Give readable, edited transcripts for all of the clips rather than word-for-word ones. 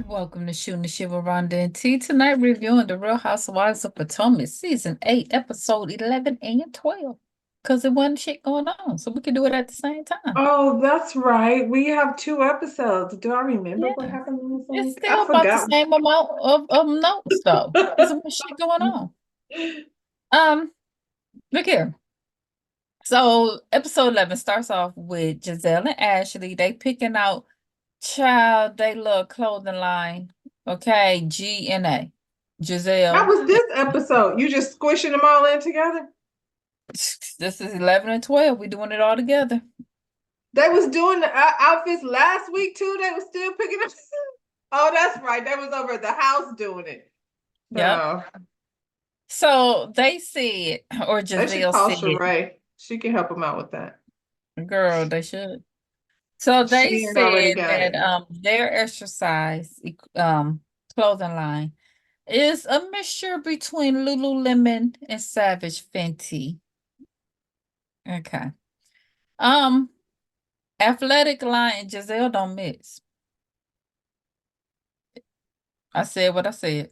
Welcome to Shooting the Shit with Rhonda and T. Tonight, reviewing The Real Housewives of Potomac, Season 8, Episode 11 and 12. Because there wasn't shit going on, so we could do it at the same time. Oh, that's right. We have two episodes. Do I remember what Yeah. happened in this It's week? I still about the forgot. same amount of notes, though. There's some shit going on. Um, Look here. So, Episode 11 starts off with Giselle and Ashley. They picking out they little clothing line. Okay, G and A. How Giselle. was this episode? You just squishing them all in together? This is 11 and 12. We're doing it all together. They was doing the outfits last week too. They was still picking up. Oh, that's right. They was over at the house doing it. Yep. So So they said, or they should Giselle call said, Sheree. She can help them out with that. girl, they should. So they She ain't already said got that it. their exercise clothing line is a mixture between Lululemon and Savage Fenty. Okay. Um, Athletic line and Giselle don't mix. I said what I said.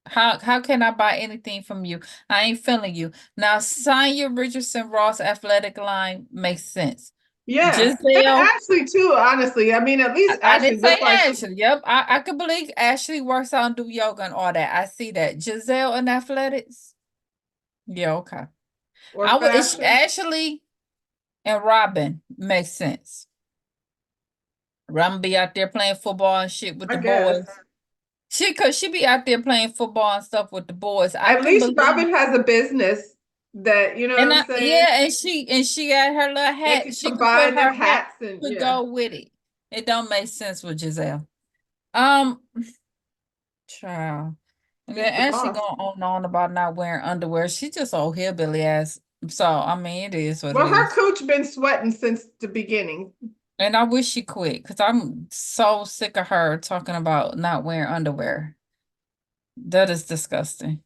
How can I buy anything from you? I ain't feeling you. Now Sonya Richardson Ross athletic line makes sense. Yeah, and Giselle, Ashley too. Honestly, I mean, at least I Ashley didn't say looked like she Ashley. Yep, I could believe Ashley works out and do yoga and all that. I see that. Giselle and athletics. Yeah, okay. or I would it's fashion. Ashley and Robin makes sense. Robin be out there playing football and shit with I the guess. boys. Cause she be out there playing football and stuff with the boys. I At can least believe. Robin has a business that, you know what And I'm saying? yeah, and she got her little They hat. could She could put combine their her hat hats and to yeah. go with it. It don't make sense with Giselle. Um, Child. And then She's the as she boss. going on and on about not wearing underwear, she just old hillbilly ass. So I mean, it is what it Well, her is. cooch been sweating since the beginning. And I wish she quit because I'm so sick of her talking about not wearing underwear. That is disgusting.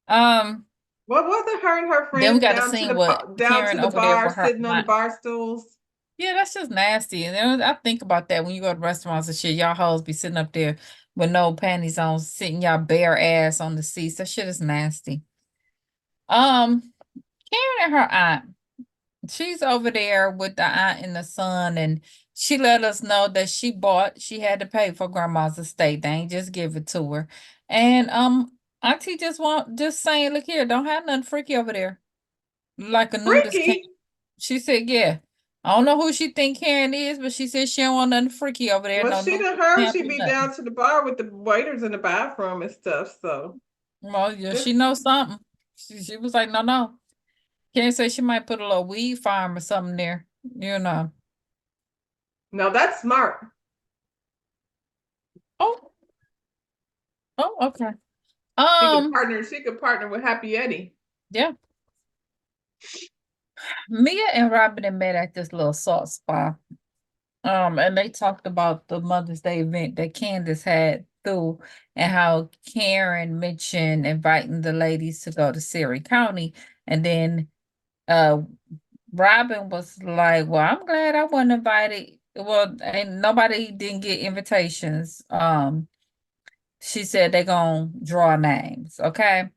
Um, What was it? Her and her then we friends got to see what down to Karen the over there bar, with her sitting on the aunt. bar stools. Yeah, that's just nasty. And then I think about that when you go to restaurants and shit, y'all hoes be sitting up there with no panties on, sitting y'all bare ass on the seats. That shit is nasty. Um, Karen and her aunt, she's over there with the aunt and the son, and she let us know that she had to pay for grandma's estate. They ain't just give it to her. And Auntie just saying, look here, don't have nothing freaky over there. Like a nudist camp. Freaky. She said, yeah. I don't know who she think Karen is, but she said she don't want nothing freaky over there. Well, No she nudist done heard camp she or be nothing. down to the bar with the waiters in the bathroom and stuff. So Well, yeah, she this knows something. She was like, no, no. Karen said she might put a little weed farm or something there. You know. no, that's smart. Oh, oh, okay. She could Um, partner. She could partner with Happy Eddie. yeah. Mia and Robin had met at this little salt spa. And they talked about the Mother's Day event that Candace had through and how Karen mentioned inviting the ladies to go to Surrey County. And then uh Robin was like, well, I'm glad I wasn't invited. Well, and nobody didn't get invitations. She said they're gonna draw names, okay?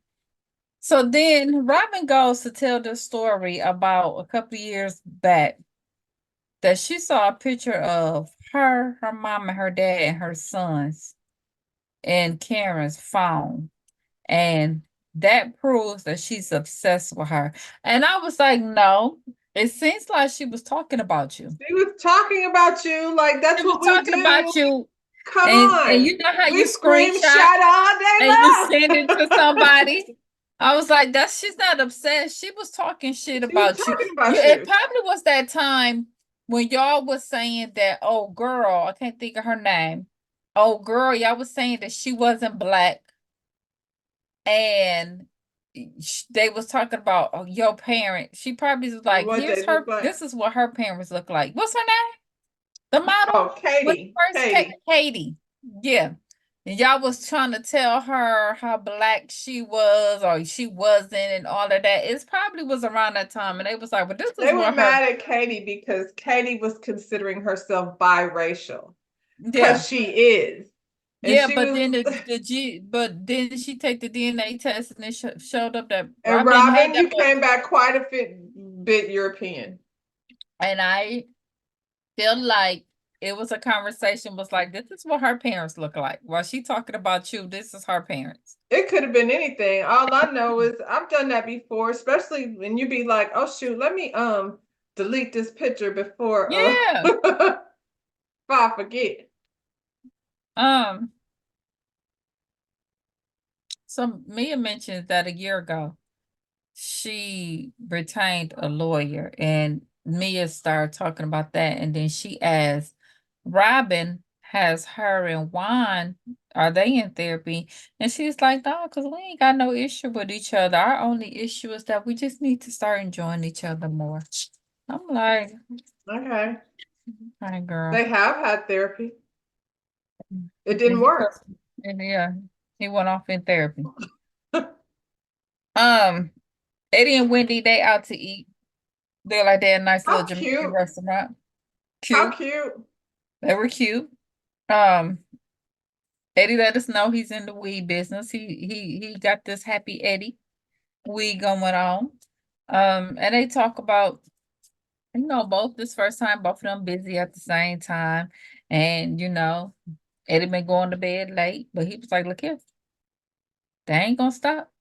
So then Robin goes to tell the story about a couple of years back that she saw a picture of her mom, and her dad, and her sons in Karen's phone. And that proves that she's obsessed with her. And I was like, no, it seems like she was talking about you. She was talking about you like She that's was what we talking do. about you. Come And on. you know how you We scream screenshot shout all day and you long. send it to somebody? I was like, that's she's not obsessed. She was talking shit She was about you. talking You about it you. probably was that time when y'all was saying that, oh girl, I can't think of her name. Oh girl, y'all was saying that she wasn't black and they was talking about your parent. She probably was And like, what here's they look her, like. this is what her parents look like. What's her name? The model? Oh, What's Katie. first Katie. Katie. Yeah. And y'all was trying to tell her how black she was or she wasn't and all of that. It probably was around that time. And they was like, but this is They were what her, mad at Katie because Katie was considering herself biracial. yeah. Because she is. And Yeah, she but was, then but didn't she take the DNA test and it showed up that and Robin had Robin, that you boy? came back quite a bit European. And I feel like it was a conversation was like, this is what her parents look like. While she talking about you, this is her parents. It could have been anything. All I know is I've done that before, especially when you be like, "Oh shoot, let me delete this picture before Yeah. before I forget." Um, so Mia mentioned that a year ago, she retained a lawyer and Mia started talking about that. And then she asked, Robin, has her and Juan, are they in therapy? And she's like, no, because we ain't got no issue with each other. Our only issue is that we just need to start enjoying each other more. I'm like, Okay. hi, girl. They have had therapy. It And didn't work. yeah, he went off in therapy. Um, Eddie and Wendy, they out to eat. They're like they're a nice little How Jamaican cute. restaurant. How Cute. cute. They were cute. Um, Eddie let us know he's in the weed business. He got this happy Eddie weed going on. And they talk about, both this first time, both of them busy at the same time. And Eddie been going to bed late, but he was like, look here, they ain't gonna stop.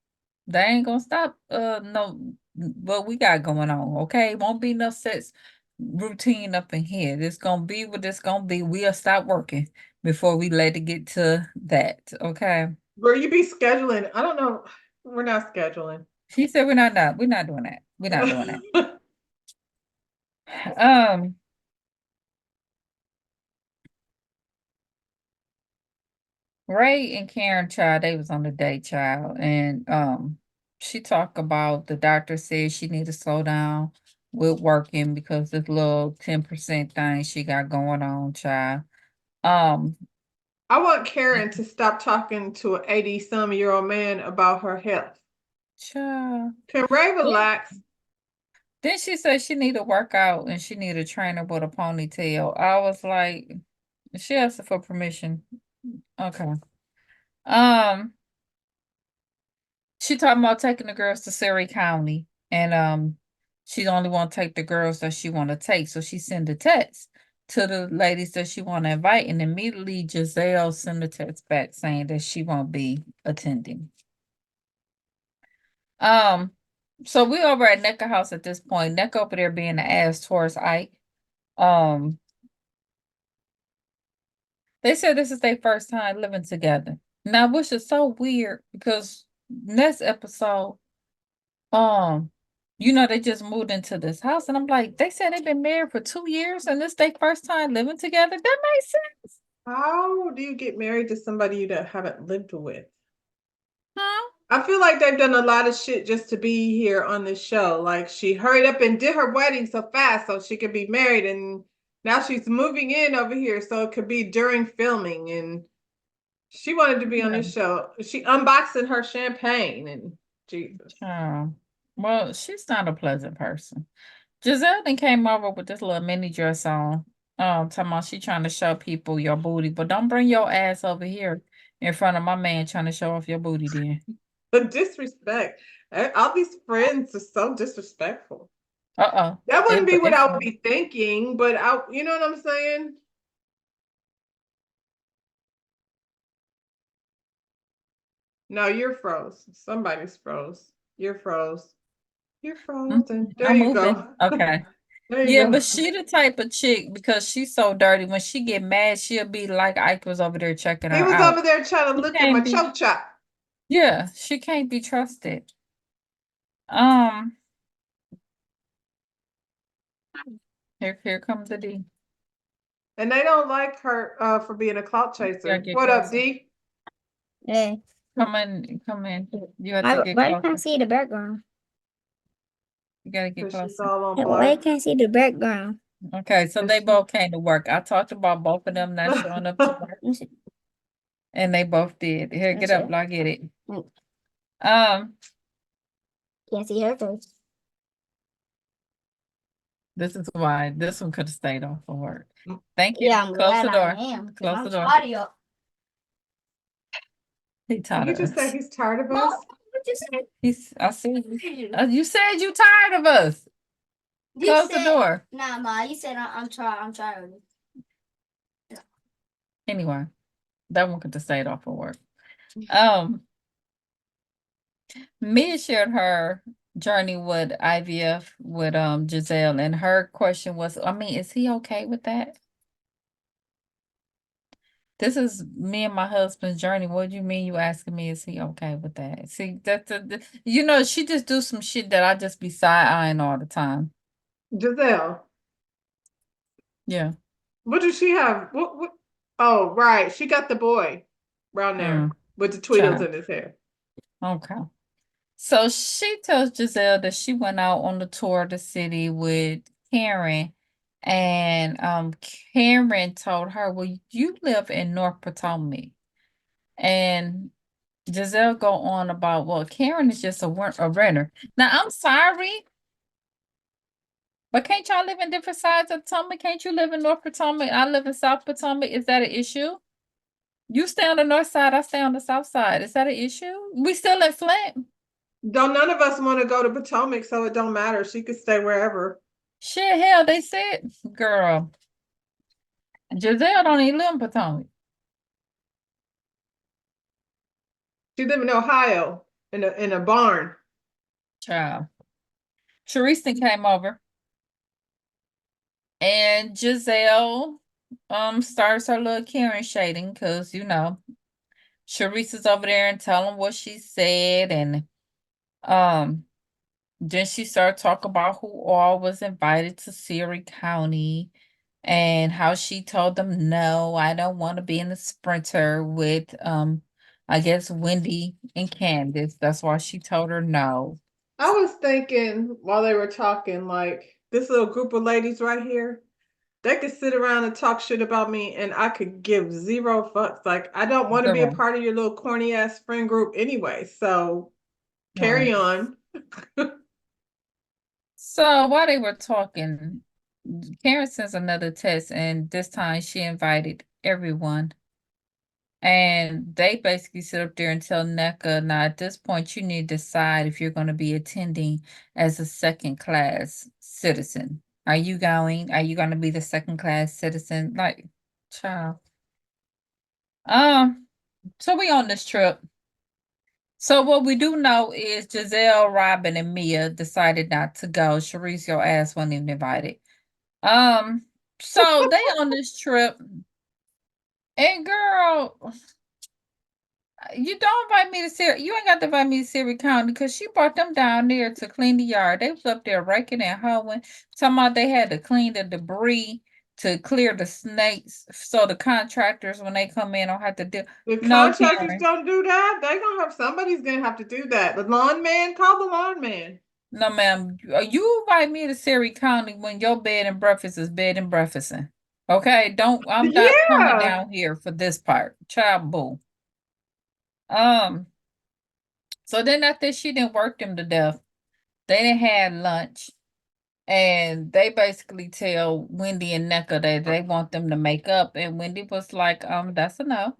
They ain't gonna stop. No, what we got going on. Okay, won't be no sets routine up in here. It's gonna be what it's gonna be. We'll stop working before we let it get to that. Okay. Where you be scheduling? I don't know. We're not scheduling. She said we're not doing that. We're not doing that. Um, Ray and Karen child, they was on the date child, and she talked about the doctor said she need to slow down with working because this little 10% thing she got going on, child. Um, I want Karen to stop talking to an 80-some-year-old man about her health. child. Can Ray Then, relax? then she said she need to work out and she need a trainer with a ponytail. I was like, she asked for permission. Okay. Um, she talking about taking the girls to Surrey County, and she only want to take the girls that she want to take. So she send a text to the ladies that she want to invite, and immediately Giselle send a text back saying that she won't be attending. Um, so we over at Necker house at this point. Neck over there being the ass towards Ike. Um, they said this is their first time living together. Now, which is so weird because next episode, um, they just moved into this house, and I'm like, they said they've been married for 2 years, and this their first time living together. That makes sense, How do you get married to somebody you haven't lived with? huh? I feel like they've done a lot of shit just to be here on this show. Like she hurried up and did her wedding so fast so she could be married, and now she's moving in over here so it could be during filming. And she wanted to be on Yeah. this show. She unboxing her champagne and Jesus. Oh, well, she's not a pleasant person. Giselle then came over with this little mini dress on. Talking about she trying to show people your booty, but don't bring your ass over here in front of my man trying to show off your booty then. The disrespect. All these friends are so disrespectful. Uh-oh. That wouldn't be But what they I would be thinking, but you know what I'm saying? No, you're froze. Somebody's froze. You're froze. You're frozen. There I'm you moving. go. Okay. There you Yeah, go. but she the type of chick because she's so dirty. When she get mad, she'll be like Ike was over there checking He her was out. over there trying to She look at my can't be. choke chop. Yeah, she can't be trusted. Um, here comes the D. And they don't like her for being a clout You gotta chaser. get What up, closer. D? Hey, Come in, come in. You have to why, get why you can't closer. see the background? You gotta get Because she's closer. all on Hey, why you blur. can't see the background? Okay, so they both came to work. I talked about both of them not showing up to work, Let me see. and they both did. Here, Let me get up, see. I get it. Mm, Um, Can't see her face. this is why this one could have stayed off for work. Thank you. Yeah, I'm Close glad the I door. am because Close I'm the door. audio. He Did tired he of just say us. he's tired of Mom, us? what you say? I see. You said you tired of us. You Close the said, door. nah, Ma, you said I'm trying. I'm trying. Anyway, that one could just say it off for work. Um, Mia shared her journey with IVF with Giselle, and her question was, I mean, is he okay with that? This is me and my husband's journey. What do you mean you asking me, is he okay with that? See, you know, she just do some shit that I just be side-eyeing all the time. Giselle, Yeah. what does she have? What? Oh, right. She got the boy around there Mm, with the Tweedles child. in his hair. Okay. So she tells Giselle that she went out on the tour of the city with Karen, and Karen told her, "Well, you live in North Potomac," and Giselle go on about, "Well, Karen is just a renter." Now, I'm sorry, but can't y'all live in different sides of Potomac? Can't you live in North Potomac? I live in South Potomac. Is that an issue? You stay on the north side, I stay on the south side. Is that an issue? We still in Flint. Don't none of us want to go to Potomac, so it don't matter. She could stay wherever. Shit, hell, they said, girl, Giselle don't even live in Potomac. She live in Ohio in a barn. Child. Teresa came over and Giselle starts her little Karen shading because you know Sharice's over there and telling what she said, and um then she started talking about who all was invited to Surrey County and how she told them, no, I don't want to be in the sprinter with I guess Wendy and Candace. That's why she told her no. I was thinking while they were talking, like this little group of ladies right here, they could sit around and talk shit about me and I could give zero fucks. Like I don't want to be a Girl. part of your little corny ass friend group anyway. So Right. carry on. So while they were talking, Karen sends another text, and this time she invited everyone. And they basically sit up there and tell NECA, now at this point, you need to decide if you're going to be attending as a second class citizen. Are you going? Are you going to be the second class citizen? Like, child. Um, so we on this trip. So what we do know is Giselle, Robin, and Mia decided not to go. Sharice, your ass wasn't even invited. Um, so they on this trip, and girl, you don't invite me to Siri. You ain't got to invite me to Siri County because she brought them down there to clean the yard. They was up there raking and hoeing, talking about they had to clean the debris to clear the snakes, so the contractors when they come in don't have to do. The No, contractors Karen. don't do that. They gonna have somebody's gonna have to do that. The lawn man, call the lawn man. No, ma'am. You invite me to Siri County when your bed and breakfast is bed and breakfasting. Okay, don't. I'm not coming Yeah. down here for this part. Child boo. Um. So then after she didn't work them to death, they didn't have lunch, and they basically tell Wendy and NECA that they want them to make up, and Wendy was like, that's a no.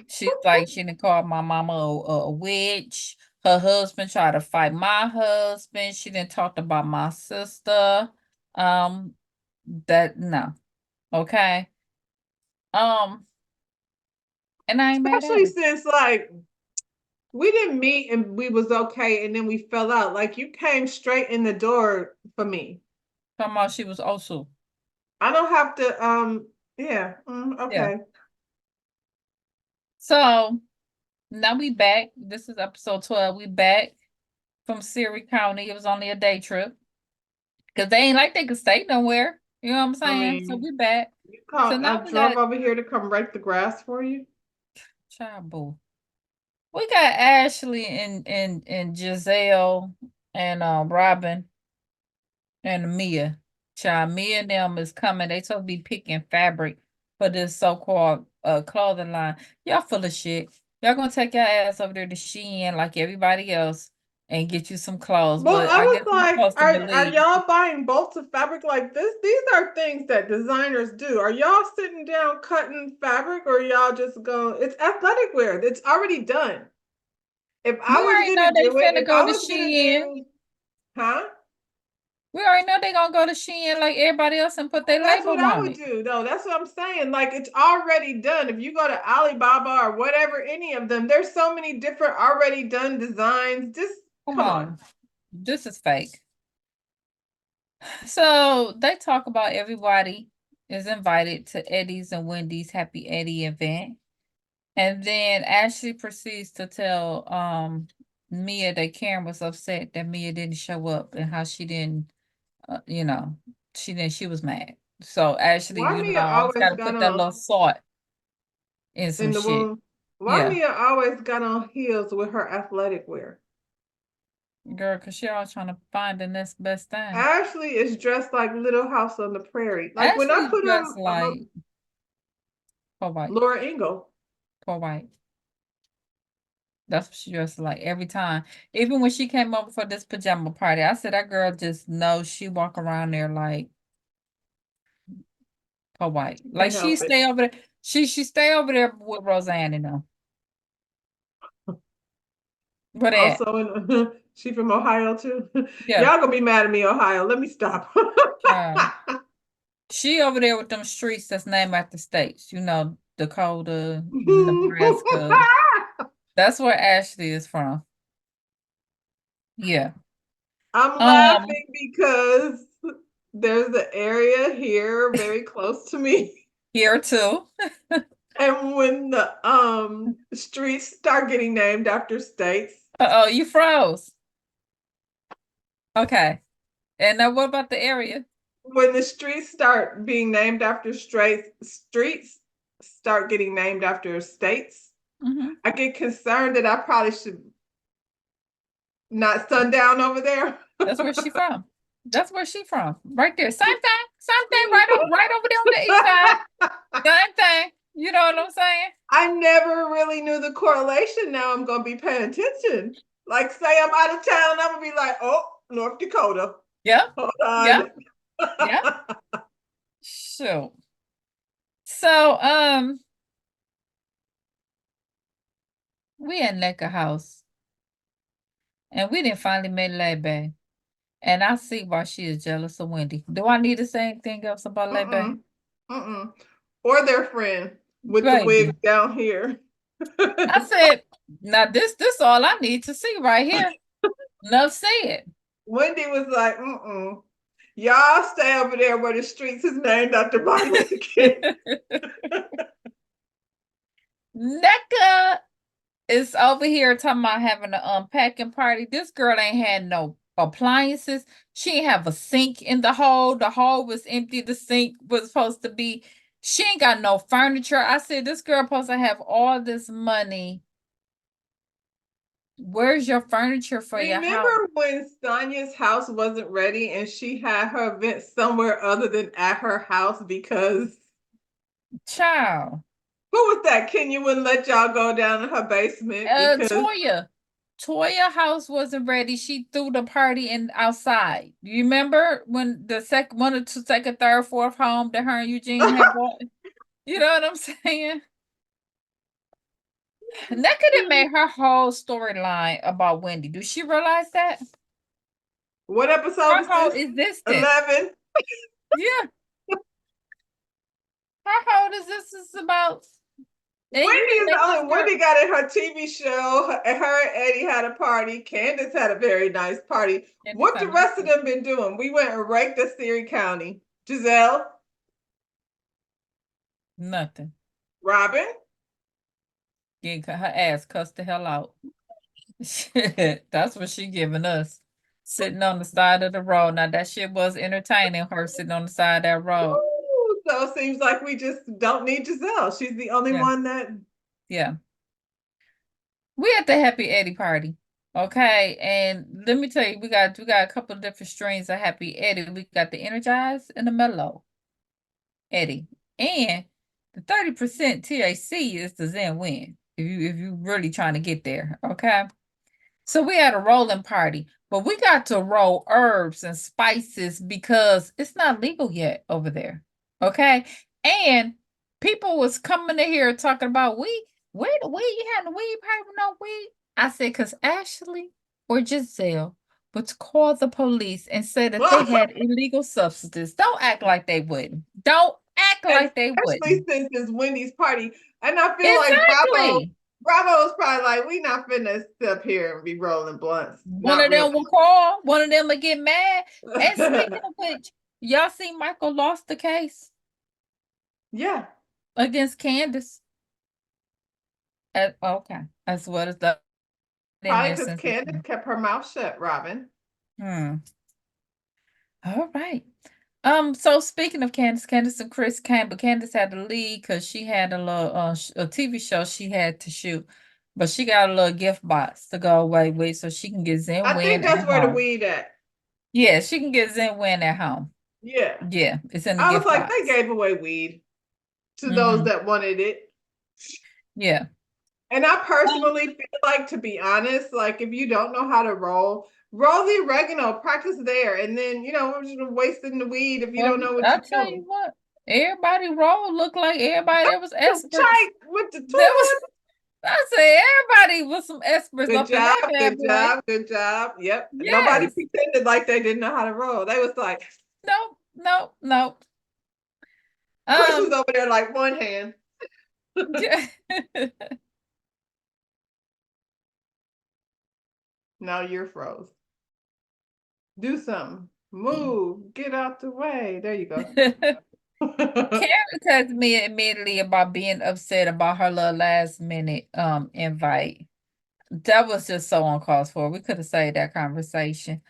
She's like, she didn't call my mama a witch. Her husband tried to fight my husband. She didn't talk about my sister. Um, that no. Okay. Um, and I ain't mad at Especially her. since like we didn't meet and we was okay and then we fell out. Like you came straight in the door for me. Talking about she was also. I don't have to yeah, Yeah. okay. So now we back. This is episode 12. We back from Surrey County. It was only a day trip. Because they ain't like they could stay nowhere. You know what I'm I saying? So mean, we back. you So call now I we drove got over here to come rake the grass for you. child boo. We got Ashley and Giselle and Robin and Mia. Child, Mia and them is coming. They supposed to be picking fabric for this so-called clothing line. Y'all full of shit. Y'all gonna take your ass over there to Shein like everybody else and get you some clothes. Well, But I I was guess we're like, supposed to are believe. y'all buying bolts of fabric like this? These are things that designers do. Are y'all sitting down cutting fabric, or y'all just going? It's athletic wear. It's already done. If We I was already know gonna they do it, finna if go I to was gonna Shein. do, huh? We already know they gonna go to Shein like everybody else and put their That's label what I on would it. do, though. That's what I'm saying. Like it's already done. If you go to Alibaba or whatever, any of them, there's so many different already done designs. Just Come come on. on. This is fake. So they talk about everybody is invited to Eddie's and Wendy's Happy Eddie event. And then Ashley proceeds to tell Mia that Karen was upset that Mia didn't show up and how she didn't she was mad. So Ashley, Why Mia always always gotta got put that on little salt in some in the shit. womb? Why Yeah. Mia always got on heels with her athletic wear? Girl, cause she always trying to find the next best thing. Ashley is dressed like Little House on the Prairie. Like when I Ashley put dressed on like poor white, Laura Ingle, poor white. That's what she dressed like every time. Even when she came over for this pajama party, I said that girl just knows she walk around there like poor white. Like can't she help it. stay over there. She stay over there with Roseanne and them. But that, Also, she from Ohio too. yeah, Y'all gonna be mad at me, Ohio. Let me stop. child. She over there with them streets that's named after states. Dakota, Nebraska. That's where Ashley is from. Yeah. I'm Um, laughing because there's an area here very close to me. here too. And when the streets start getting named after states, Uh-oh, you froze. Okay. And now what about the area? when the streets start being named after streets start getting named after states, Hmm. I get concerned that I probably should not sundown over there. That's where she from. That's where she from. Right there. Same thing. Same thing. Right over there on the east side. Same thing. You know what I'm saying? I never really knew the correlation. Now I'm gonna be paying attention. Like, say I'm out of town, I'm gonna be like, oh, North Dakota. Yep. Hold Yep. on. Yep. So, so we at Necker House and we didn't finally met Lebe. And I see why she is jealous of Wendy. Do I need to say anything else about Lebe? Mm-mm. Mm-mm. Or their friend with the wig Baby. down here. I said, now this all I need to see right here. Enough said. Wendy was like, mm-mm. Y'all stay over there where the streets is named after my Lincoln. NECA is over here talking about having an unpacking party. This girl ain't had no appliances. She ain't have a sink in the hall. The hall was empty. The sink was supposed to be. She ain't got no furniture. I said, this girl supposed to have all this money. Where's your furniture for your house? Remember when Sonia's house wasn't ready and she had her event somewhere other than at her house because Child. who was that? Kenya wouldn't let y'all go down in her basement because Toya. Toya house wasn't ready. She threw the party in outside. You remember when the one or two, second, third, fourth home that her and Eugene had bought? You know what I'm saying? That could have made her whole storyline about Wendy. Do she realize that? what episode Her is whole this? existence. 11. Yeah. Her whole existence is about. And Wendy you didn't is the make this only girl. Wendy got in her TV show. Her and Eddie had a party. Candace had a very nice party. Candy What the Sunrise. rest of them been doing? We went and raked the Erie County. Giselle, Nothing. Robin. Getting her ass cussed the hell out. Shit, that's what she giving us. Sitting on the side of the road. Now that shit was entertaining, her sitting on the side of that road. Ooh, so it seems like we just don't need Giselle. She's the only Yeah, one that. yeah. We at the Happy Eddie party. Okay. And let me tell you, we got a couple of different strains of Happy Eddie. We got the energized and the mellow Eddie. And the 30% THC is the Zen win. If you really trying to get there. Okay. So we had a rolling party, but we got to roll herbs and spices because it's not legal yet over there. Okay. And people was coming in here talking about weed. Where the weed? You had the weed party with no weed? I said, because Ashley or Giselle would call the police and say that they had illegal substances. Don't act like they wouldn't. Don't act like they Especially wouldn't. since it's Wendy's party. And I feel like Exactly. Bravo is probably like, we not finna sit up here and be rolling blunts. One Not of really. them will call, one of them will get mad. And speaking of which, y'all see Michael lost the case Yeah. against Candace. Okay, that's what it's done in Probably there because since. Candace kept her mouth shut, Robin. Hmm. All right. So speaking of Candace, Candace and Chris came, but Candace had to leave because she had a little a TV show she had to shoot, but she got a little gift box to go away with so she can get Zen I think Win at that's where the home. weed at. Yeah, she can get Zen Win at home. Yeah. Yeah, it's in the I was gift like, they box. gave away weed to those Mm-hmm. that wanted it. Yeah. And I Um, personally feel like, to be honest, like if you don't know how to roll the oregano, practice there. And then, we're just wasting the weed if you well, don't know what I'll you're tell doing. you what, everybody rolled looked like everybody that was The experts. chike with the There was, tool. I say everybody was some experts Good up in that job, bad good boy. job, good job. Yep. Nobody Yes. pretended like they didn't know how to roll. They was like, No, no, no. Chris was Um, over there like one hand. yeah. Now you're froze. Do something. Move. Get out the way. There you go. Karen texted me immediately about being upset about her little last minute invite. That was just so uncalled for. We could have saved that conversation.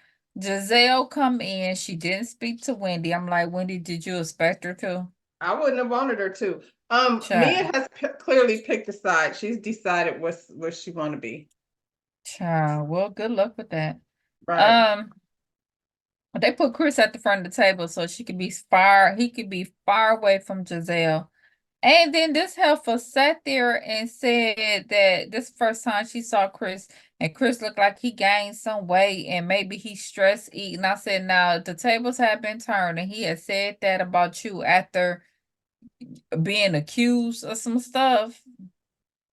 Giselle come in. She didn't speak to Wendy. I'm like, Wendy, did you expect her to? I wouldn't have wanted her to. Mia Child, has clearly picked a side. She's decided what she want to be. child. Well, good luck with that. Right. Um, they put Chris at the front of the table so she could be far. He could be far away from Giselle. And then this heifer sat there and said that this first time she saw Chris, and Chris looked like he gained some weight and maybe he's stress eating. I said, now the tables have been turned, and he had said that about you after being accused of some stuff,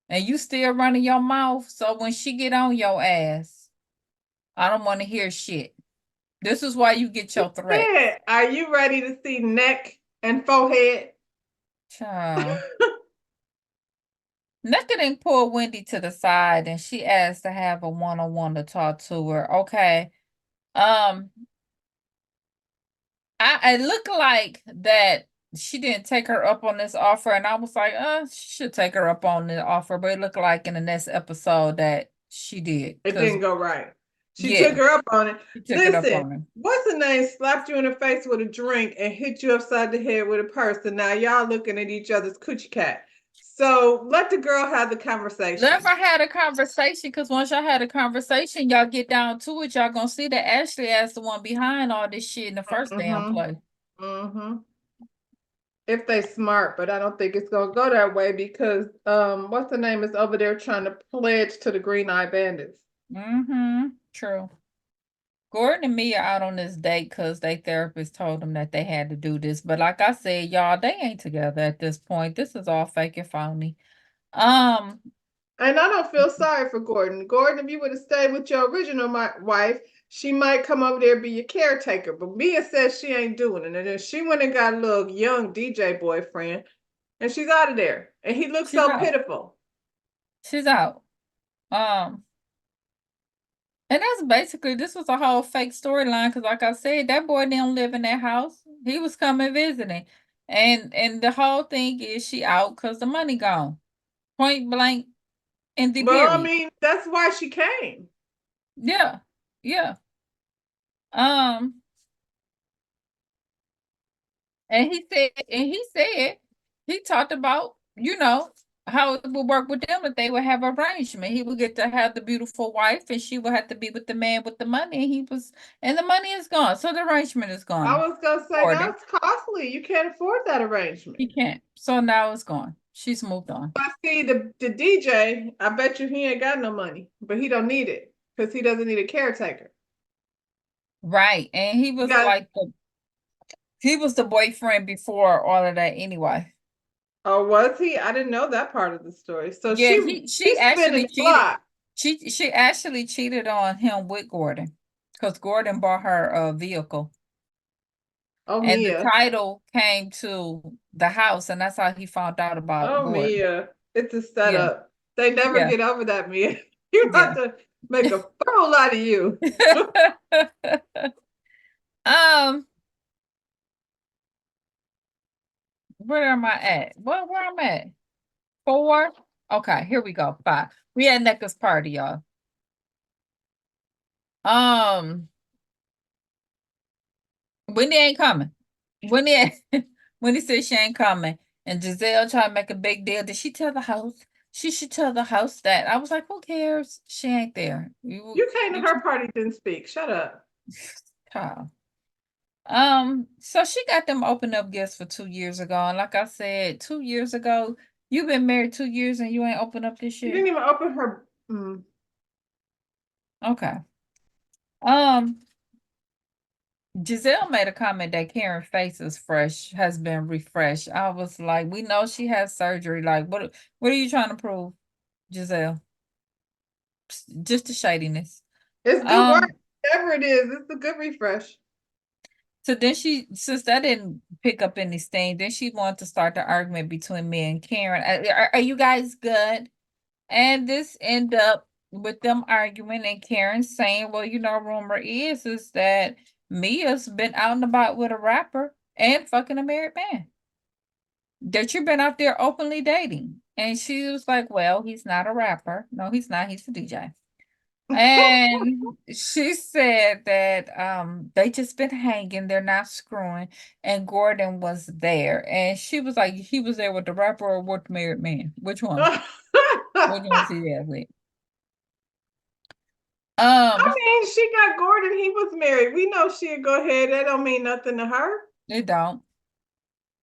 and you still running your mouth. So when she get on your ass, I don't want to hear shit. This is why you get your threats. Yeah. Are you ready to see neck and forehead? Child. Nika didn't pull Wendy to the side and she asked to have a one-on-one to talk to her. Okay. Um, I looked like that she didn't take her up on this offer, and I was like, she should take her up on the offer, but it looked like in the next episode that she did. It Cause didn't go right. She took yeah, her up on it. she took it up Listen, on her. what's the name? Slapped you in the face with a drink and hit you upside the head with a purse. And now y'all looking at each other's coochie cat. So let the girl have the conversation. Never had a conversation, because once y'all had a conversation, y'all get down to it, y'all gonna see that Ashley as the one behind all this shit in the first damn Mm-hmm. place. Mm-hmm. If they smart, but I don't think it's gonna go that way because what's the name is over there trying to pledge to the Green Eye Bandits. Mm-hmm. True. Gordon and Mia out on this date because their therapist told them that they had to do this. But like I said, y'all, they ain't together at this point. This is all fake and phony. Um, And I don't feel sorry for Gordon. Gordon, if you would have stayed with your original wife, she might come over there and be your caretaker. But Mia says she ain't doing it. And then she went and got a little young DJ boyfriend, and she's out of there. And he looks she's so out. pitiful. She's out. Um, and that's basically, this was a whole fake storyline because like I said, that boy didn't live in that house. He was coming visiting. And the whole thing is she out because the money gone. Point blank in the Well, I period. mean, that's why she came. Yeah. Yeah. Um, and he talked about, how it would work with them if they would have arrangement. He would get to have the beautiful wife and she would have to be with the man with the money. And the money is gone. So the arrangement is I gone. was gonna say For that's costly. You can't afford that arrangement. He can't. So now it's gone. She's moved on. I see the DJ. I bet you he ain't got no money, but he don't need it. because he doesn't need a caretaker. Right. And he was Yeah. like he was the boyfriend before all of that anyway. Oh, was he? I didn't know that part of the story. So Yeah, she's spinning the block. She actually cheated on him with Gordon because Gordon bought her a vehicle. Oh, And the Mia. title came to the house, and that's how he found out about Oh, Gordon. Mia. It's a Yeah, setup. They never yeah, get over that, Mia. You have yeah. to make a fool out of you. Um, where am I at? Where I'm at? 4? Okay, here we go. 5. We at Neckla's party, y'all. Um, Wendy ain't coming. Wendy, Wendy said she ain't coming, and Giselle tried to make a big deal. Did she tell the house? She should tell the house that. I was like, who cares? She ain't there. You came to You her party, didn't speak. Shut up. child. So she got them open up gifts for 2 years ago. And like I said, 2 years ago, you've been married 2 years and you ain't open up this You shit. didn't even open her. Okay. Um, Giselle made a comment that Karen's face is fresh, has been refreshed. I was like, we know she has surgery. Like, what are you trying to prove, Giselle? Just the shadiness. It's good work. Um, Whatever it is, it's a good refresh. so then since that didn't pick up any steam, then she wanted to start the argument between me and Karen. Are you guys good? And this end up with them arguing and Karen saying, well, rumor is that Mia's been out and about with a rapper and fucking a married man. That you've been out there openly dating. And she was like, well, he's not a rapper. No, he's not. He's a DJ. And she said that they just been hanging, they're not screwing, and Gordon was there. And she was like, he was there with the rapper or with the married man. Which one? Which one was he there with? I mean, she got Gordon. He was married. We know she'd go ahead. That don't mean nothing to her. They don't.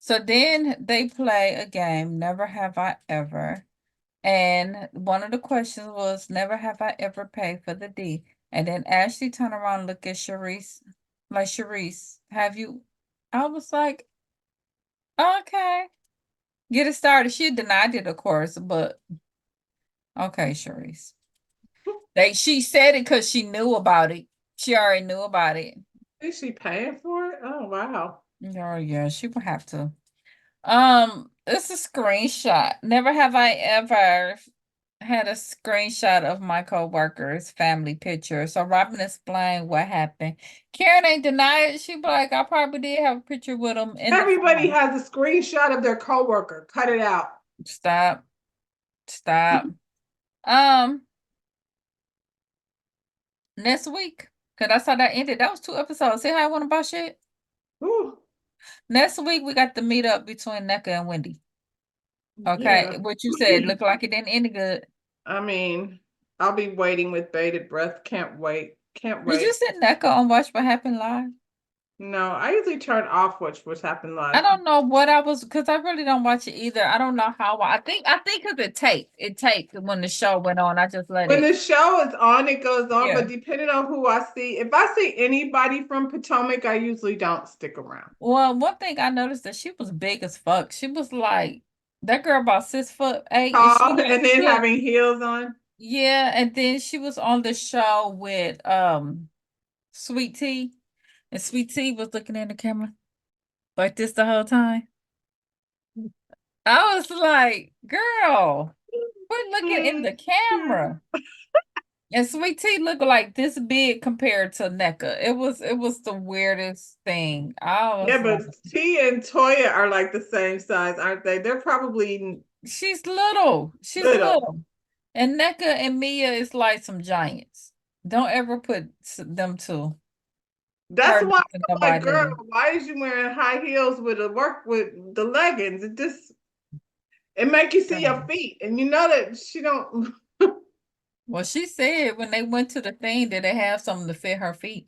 So then they play a game, Never Have I Ever. And one of the questions was, Never have I ever paid for the D. And then Ashley turned around and looked at Sharice, like, Sharice, have you? I was like, okay. Get it started. She denied it, of course, but okay, Sharice. She said it because she knew about it. She already knew about it. Is she paying for it? Oh, wow. Oh yeah, she would have to. It's a screenshot. Never have I ever had a screenshot of my coworker's family picture. So Robin explained what happened. Karen ain't denied it. She be like, I probably did have a picture with him in the Everybody phone. has a screenshot of their coworker. Cut it out. Stop. Stop. Um, Next week. Cause that's how that ended. That was 2 episodes. See how I want about shit? Ooh, Next week we got the meetup between NECA and Wendy. Okay. yeah. What you said looked like it didn't end good. I mean, I'll be waiting with bated breath. Can't wait. Can't Did you wait. sit NECA and watch what happened live? No, I usually turn off what's happened I live. don't know what I was because I really don't watch it either. I don't know how I think because it taped when the show went on. I just let When it. the show is on, it goes on, Yeah. but depending on who I see, if I see anybody from Potomac, I usually don't stick around. Well, one thing I noticed that she was big as fuck. She was like that girl about 6'8", and Tall and then having heels on. yeah, and then she was on the show with Sweet Tea, and Sweet Tea was looking in the camera like this the whole time. I was like, girl, quit looking in the camera. And Sweet Tea looked like this big compared to NECA. It was the weirdest thing. I Yeah, was like, but T and Toya are like the same size, aren't they? They're probably she's little. She's little. little. And NECA and Mia is like some giants. Don't ever put them two. That's Her why next to I'm like, nobody girl, little. why is you wearing high heels with the leggings? It make you see your feet, and you know that she don't. Well, she said when they went to the thing, did they have something to fit her feet?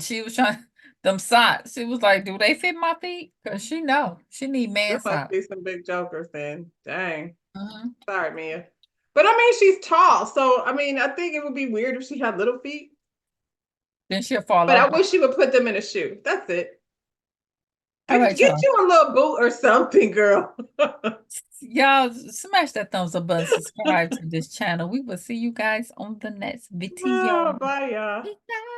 She was trying them socks. She was like, "Do they fit my feet?" Because she know she need There man must socks. be some big jokers then. Dang. Mhm. Sorry, Mia. But I mean, she's tall, so I mean, I think it would be weird if she had little feet. Then she'll fall But I off. wish she would put them in a shoe. That's it. All right, Get y'all. you a little boot or something, girl. Y'all smash that thumbs up button, subscribe to this channel. We will see you guys on the next video. Oh, bye, y'all. Peace out.